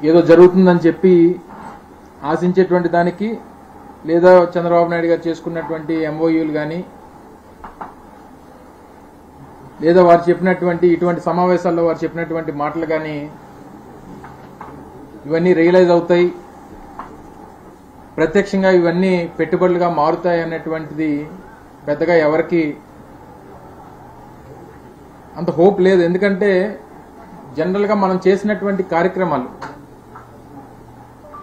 ఏదో జరుగుతుందని చెప్పి ఆశించేటువంటి దానికి లేదా చంద్రబాబు నాయుడు గారు చేసుకున్నటువంటి ఎంఓయూలు కానీ లేదా వారు చెప్పినటువంటి ఇటువంటి సమావేశాల్లో వారు చెప్పినటువంటి మాటలు కానీ ఇవన్నీ రియలైజ్ అవుతాయి, ప్రత్యక్షంగా ఇవన్నీ పెట్టుబడులుగా మారుతాయి అన్నటువంటిది పెద్దగా ఎవరికి అంత హోప్ లేదు. ఎందుకంటే జనరల్గా మనం చేసినటువంటి కార్యక్రమాలు,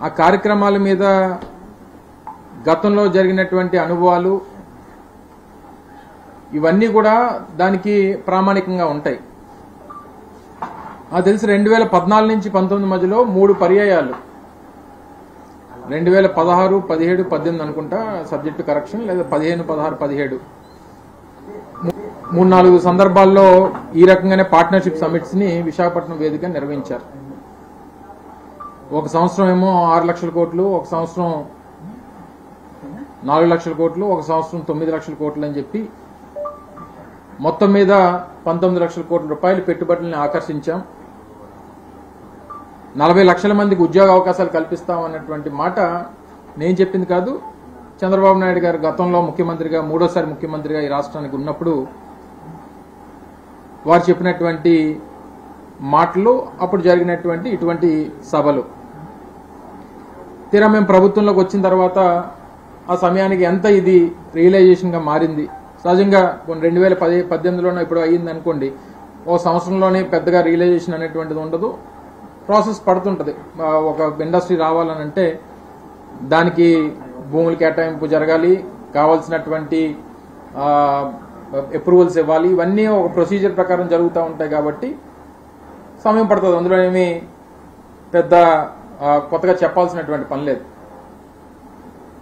ఆ కార్యక్రమాల మీద గతంలో జరిగినటువంటి అనుభవాలు ఇవన్నీ కూడా దానికి ప్రామాణికంగా ఉంటాయి. నాకు తెలిసి 2014 నుంచి 19 మధ్యలో 3 పర్యాయాలు 2016, 17, 18 అనుకుంటా సబ్జెక్టు కరెక్షన్, లేదా 15, 16, 17 3-4 సందర్భాల్లో ఈ రకంగానే పార్ట్నర్షిప్ సమిట్స్ ని విశాఖపట్నం వేదిక నిర్వహించారు. ఒక సంవత్సరం ఏమో 6 లక్షల కోట్లు, ఒక సంవత్సరం 4 లక్షల కోట్లు, ఒక సంవత్సరం 9 లక్షల కోట్లు అని చెప్పి మొత్తం మీద 19 లక్షల కోట్ల రూపాయలు పెట్టుబడులను ఆకర్షించాం. 40 లక్షల మందికి ఉద్యోగ అవకాశాలు కల్పిస్తాం అన్నటువంటి మాట నేను చెప్పింది కాదు. చంద్రబాబు నాయుడు గారు గతంలో ముఖ్యమంత్రిగా, 3వ ముఖ్యమంత్రిగా ఈ రాష్ట్రానికి ఉన్నప్పుడు వారు చెప్పినటువంటి మాటలు, అప్పుడు జరిగినటువంటి ఇటువంటి సభలు. తీరా మేము ప్రభుత్వంలోకి వచ్చిన తర్వాత ఆ సమయానికి ఎంత ఇది రియలైజేషన్గా మారింది. సహజంగా 2018లోనే ఇప్పుడు అయ్యింది అనుకోండి, ఓ సంవత్సరంలోనే పెద్దగా రియలైజేషన్ అనేటువంటిది ఉండదు, ప్రాసెస్ పడుతుంటది. ఒక ఇండస్ట్రీ రావాలనంటే దానికి భూముల కేటాయింపు జరగాలి, కావాల్సినటువంటి అప్రూవల్స్ ఇవ్వాలి, ఇవన్నీ ఒక ప్రొసీజర్ ప్రకారం జరుగుతూ ఉంటాయి కాబట్టి సమయం పడుతుంది. అందులో ఏమీ పెద్ద కొత్తగా చెప్పాల్సినటువంటి పని లేదు.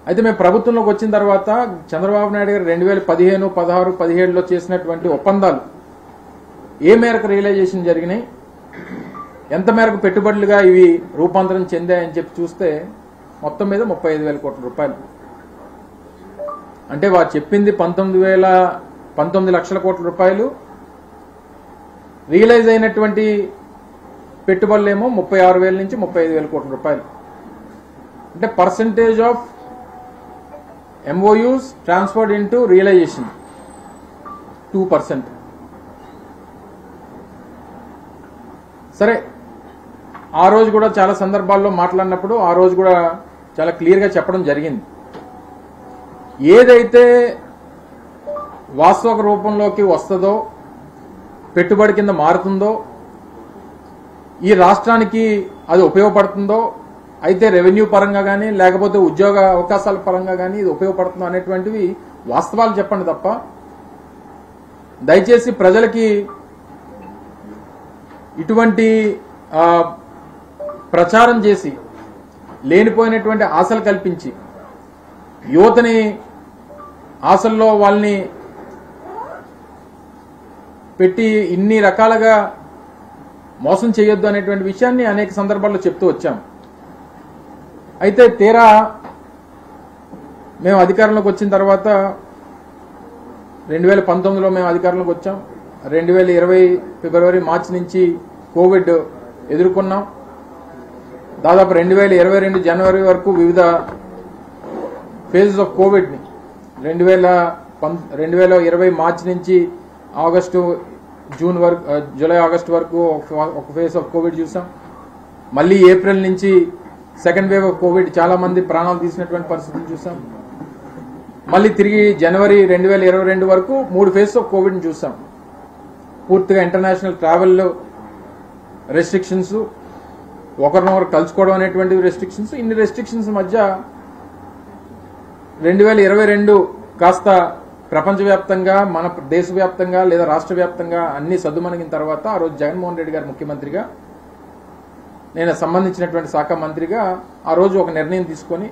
అయితే మేము ప్రభుత్వంలోకి వచ్చిన తర్వాత చంద్రబాబు నాయుడు గారు 2015, 16, 17లో చేసినటువంటి ఒప్పందాలు ఏ మేరకు రియలైజేషన్ జరిగినాయి, ఎంత మేరకు పెట్టుబడులుగా ఇవి రూపాంతరం చెందాయని చెప్పి చూస్తే మొత్తం మీద 35,000 కోట్ల రూపాయలు. అంటే వారు చెప్పింది 19 లక్షల కోట్ల రూపాయలు, రియలైజ్ అయినటువంటి పెట్టుబడులేమో 36,000 నుంచి 35,000 కోట్ల రూపాయలు. అంటే percentage of MOUs transferred into realization 2%. సరే, ఆ రోజు కూడా చాలా సందర్భాల్లో మాట్లాడినప్పుడు ఆ రోజు కూడా చాలా క్లియర్గా చెప్పడం జరిగింది. ఏదైతే వాస్తవ రూపంలోకి వస్తుందో, పెట్టుబడి కింద మారుతుందో, ఈ రాష్ట్రానికి అది ఉపయోగపడుతుందో, అయితే రెవెన్యూ పరంగా కానీ లేకపోతే ఉద్యోగ అవకాశాల పరంగా కానీ ఇది ఉపయోగపడుతుందో అనేటువంటివి వాస్తవాలు చెప్పండి తప్ప దయచేసి ప్రజలకి ఇటువంటి ప్రచారం చేసి లేనిపోయినటువంటి ఆశలు కల్పించి యువతని ఆశల్లో వాళ్ళని పెట్టి ఇన్ని రకాలుగా మోసం చేయొద్దు అనేటువంటి విషయాన్ని అనేక సందర్భాల్లో చెప్తూ వచ్చాం. అయితే తీరా మేము అధికారంలోకి వచ్చిన తర్వాత 2019లో మేము అధికారంలోకి వచ్చాం. 2020 ఫిబ్రవరి, మార్చి నుంచి కోవిడ్ ఎదుర్కొన్నాం. దాదాపు 2022 జనవరి వరకు వివిధ ఫేజెస్ ఆఫ్ కోవిడ్ని 2020 మార్చి నుంచి ఆగస్టు, జూన్ వరకు, జూలై, ఆగస్టు వరకు ఒక ఫేజ్ ఆఫ్ కోవిడ్ చూసాం. మళ్ళీ ఏప్రిల్ నుంచి సెకండ్ వేవ్ ఆఫ్ కోవిడ్ చాలా మంది ప్రాణాలు తీసినటువంటి పరిస్థితులు చూసాం. మళ్ళీ తిరిగి జనవరి 2022 వరకు 3 ఫేజ్ ఆఫ్ కోవిడ్ని చూసాం. పూర్తిగా ఇంటర్నేషనల్ ట్రావెల్ రెస్ట్రిక్షన్స్, ఒకరినొకరు కలుసుకోవడం అనేటువంటి రెస్ట్రిక్షన్స్, ఇన్ని రెస్ట్రిక్షన్స్ మధ్య 2022 కాస్త ప్రపంచవ్యాప్తంగా, మన దేశవ్యాప్తంగా లేదా రాష్ట్ర వ్యాప్తంగా అన్ని సద్దుమణిగిన తర్వాత ఆ రోజు జగన్మోహన్ రెడ్డి గారు ముఖ్యమంత్రిగా, నేను సంబంధించినటువంటి శాఖ మంత్రిగా ఆ రోజు ఒక నిర్ణయం తీసుకొని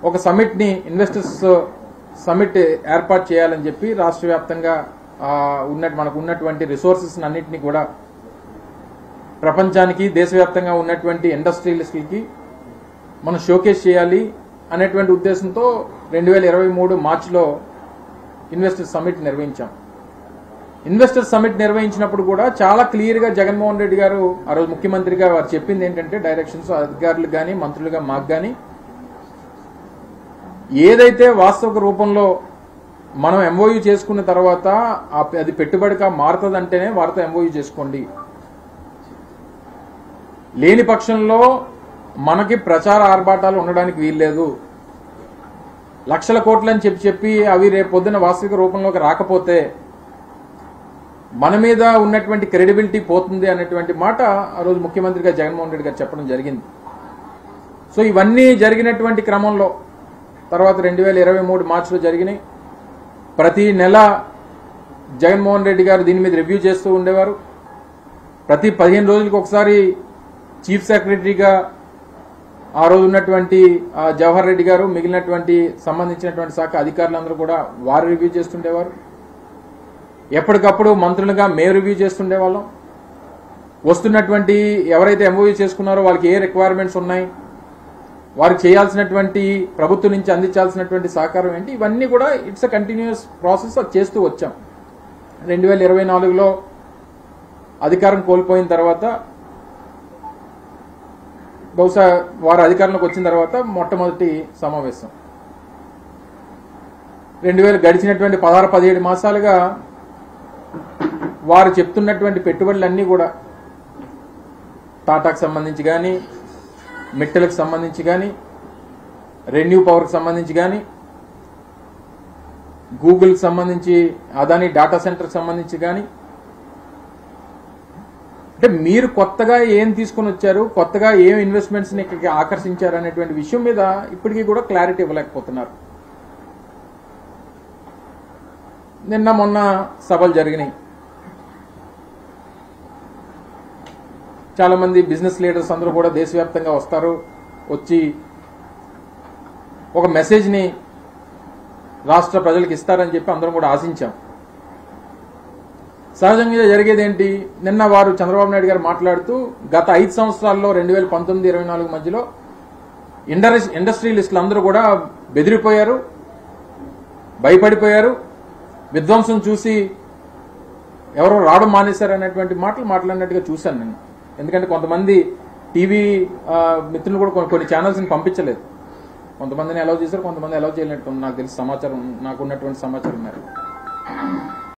ఒక సమిట్ని, ఇన్వెస్టర్స్ సమిట్ ఏర్పాటు చేయాలని చెప్పి రాష్ట్ర వ్యాప్తంగా మనకు ఉన్నటువంటి రిసోర్సెస్ అన్నింటినీ కూడా ప్రపంచానికి, దేశవ్యాప్తంగా ఉన్నటువంటి ఇండస్ట్రియలిస్టులకి మనం షోకేస్ చేయాలి అనేటువంటి ఉద్దేశంతో 2023 మార్చిలో ఇన్వెస్టర్స్ సమిట్ నిర్వహించాం. ఇన్వెస్టర్ సమిట్ నిర్వహించినప్పుడు కూడా చాలా క్లియర్గా జగన్మోహన్ రెడ్డి గారు ఆ రోజు ముఖ్యమంత్రిగా వారు చెప్పింది ఏంటంటే డైరెక్షన్స్ అధికారులకు కానీ మంత్రులుగా మాకు కానీ ఏదైతే వాస్తవిక రూపంలో మనం ఎంఓయూ చేసుకున్న తర్వాత అది పెట్టుబడిగా మారుతుందంటేనే వారితో ఎంఓయూ చేసుకోండి, లేని పక్షంలో మనకి ప్రచార ఆర్భాటాలు ఉండడానికి వీల్లేదు, లక్షల కోట్లని చెప్పి అవి రేపు పొద్దున వాస్తవిక రూపంలోకి రాకపోతే మన మీద ఉన్నటువంటి క్రెడిబిలిటీ పోతుంది అనేటువంటి మాట ఆ రోజు ముఖ్యమంత్రిగా జగన్మోహన్ రెడ్డి గారు చెప్పడం జరిగింది. సో ఇవన్నీ జరిగినటువంటి క్రమంలో తర్వాత 2023 మార్చిలో జరిగినాయి. ప్రతి నెల జగన్మోహన్ రెడ్డి గారు దీని మీద రివ్యూ చేస్తూ ఉండేవారు. ప్రతి 15 రోజులకు ఒకసారి చీఫ్ సెక్రటరీగా ఆ రోజు ఉన్నటువంటి జవహర్ రెడ్డి గారు మిగిలినటువంటి సంబంధించినటువంటి శాఖ అధికారులందరూ కూడా వారు రివ్యూ చేస్తుండేవారు. ఎప్పటికప్పుడు మంత్రులుగా మేము రివ్యూ చేస్తుండేవాళ్ళం. వస్తున్నటువంటి ఎవరైతే ఎంఓయూ చేసుకున్నారో వాళ్ళకి ఏ రిక్వైర్మెంట్స్ ఉన్నాయి, వారికి చేయాల్సినటువంటి ప్రభుత్వం నుంచి అందించాల్సినటువంటి సహకారం ఏంటి, ఇవన్నీ కూడా ఇట్స్ అ కంటిన్యూస్ ప్రాసెస్ చేస్తూ వచ్చాం. 2024లో అధికారం కోల్పోయిన తర్వాత బహుశా వారు అధికారంలోకి వచ్చిన తర్వాత మొట్టమొదటి సమావేశం 2000 గడిచినటువంటి 16-17 మాసాలుగా వారు చెప్తున్నటువంటి పెట్టుబడులన్నీ కూడా టాటాకు సంబంధించి కానీ, మిట్టలకు సంబంధించి కానీ, రెన్యూ పవర్కి సంబంధించి కానీ, గూగుల్కి సంబంధించి అదాని డేటా సెంటర్కి సంబంధించి కానీ, అంటే మీరు కొత్తగా ఏం తీసుకుని వచ్చారు, కొత్తగా ఏం ఇన్వెస్ట్మెంట్స్ని ఇక్కడికి ఆకర్షించారు అనేటువంటి విషయం మీద ఇప్పటికీ కూడా క్లారిటీ ఇవ్వలేకపోతున్నారు. నిన్న మొన్న సభలు జరిగినాయి. చాలా మంది బిజినెస్ లీడర్స్ అందరూ కూడా దేశవ్యాప్తంగా వస్తారు, వచ్చి ఒక మెసేజ్ని రాష్ట్ర ప్రజలకు ఇస్తారని చెప్పి అందరం కూడా ఆశించాం. సహజంగా జరిగేది ఏంటి, నిన్న వారు చంద్రబాబు నాయుడు గారు మాట్లాడుతూ గత 5 సంవత్సరాల్లో 2019-24 మధ్యలో ఇండస్ట్రియలిస్టులు అందరూ కూడా బెదిరిపోయారు, భయపడిపోయారు, విధ్వంసం చూసి ఎవరో రావడం మానేశారు అనేటువంటి మాటలు మాట్లాడినట్టుగా చూశాను నేను. ఎందుకంటే కొంతమంది టీవీ మిత్రులు కూడా కొన్ని ఛానల్స్ని పంపించలేదు, కొంతమందిని అలౌ చేశారు, కొంతమంది అలౌ చేయలేనట్టు నాకు తెలిసి సమాచారం, నాకున్నటువంటి సమాచారం మేరకు.